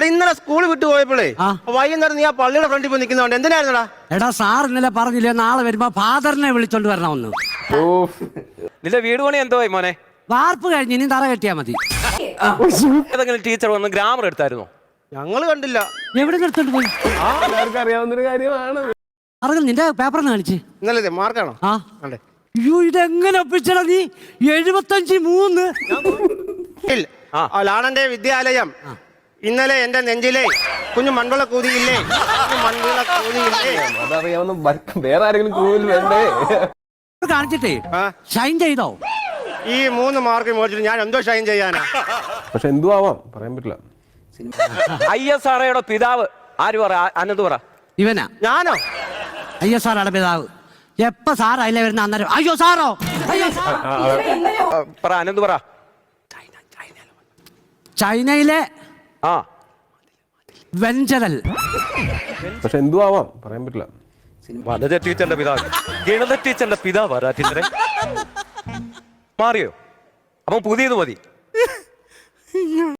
ഇന്നലെ സ്കൂൾ വിട്ടു പോയപ്പോഴേ വൈകുന്നേരം നീ ആ പള്ളിയുടെ ഫ്രണ്ടിൽ പോയി നിൽക്കുന്നോണ്ട് എന്തിനായിരുന്നടാ? എടാ സാർ ഇന്നലെ പറഞ്ഞില്ലേ നാളെ വരുമ്പോ ഫാദറിനെ വിളിച്ചോണ്ട് വരണമെന്ന്. നിന്റെ വീട് പണി എന്തോ മോനെ? വാർപ്പ് കഴിഞ്ഞ് ഇനി തറ കെട്ടിയാ മതി. ഏതെങ്കിലും ടീച്ചർ വന്ന് ഗ്രാമർ എടുത്തായിരുന്നോ? ഞങ്ങള് കണ്ടില്ല. എവിടെ നിർത്തോണ്ട് പോയി? എല്ലാവർക്കും അറിയാവുന്നൊരു കാര്യമാണ്. അറിയില്ല, നിന്റെ പേപ്പർ കാണിച്ച്. ഇന്നലെ മാർക്കാണോ? ആ അയ്യോ, ഇതെങ്ങനെ ഒപ്പിച്ചടാ നീ? 75-3. ലാണന്റെ വിദ്യാലയം ഇന്നലെ എന്റെ നെഞ്ചിലെ കുഞ്ഞു മൺവിള കൂതിയില്ലേ? മൺവിള കൂതിയില്ലേ? അതറിയാവുന്ന വേറെ ആരെങ്കിലും കൂടുതൽ വേണ്ടേ? കാണിച്ചിട്ടേ ഷൈൻ ചെയ്തോ? ഈ 3 മാർക്ക് മേടിച്ചിട്ട് ഞാൻ എന്തോ ഷൈൻ ചെയ്യാനാ? പക്ഷെ എന്തു ആവാം, പറയാൻ പറ്റില്ല. ISROയുടെ പിതാവ് ആര് പറ? അനന്ത് പറ. ഇവനാ? ഞാനോ? ISROയുടെ പിതാവ്. എപ്പ സാർ അതിലെ വരുന്ന അന്നേരം അയ്യോ സാറോ പറ, അനന്ത് പറ. ചൈനയിലെ വെഞ്ചരൽ. പക്ഷെ എന്തു ആവാം, പറയാൻ പറ്റില്ല. വനജ ടീച്ചറിന്റെ പിതാവ്, ഗണിത ടീച്ചറിന്റെ പിതാവ് ആരാ ടീച്ചറെ? മാറിയോ? അപ്പം പുതിയത് മതി.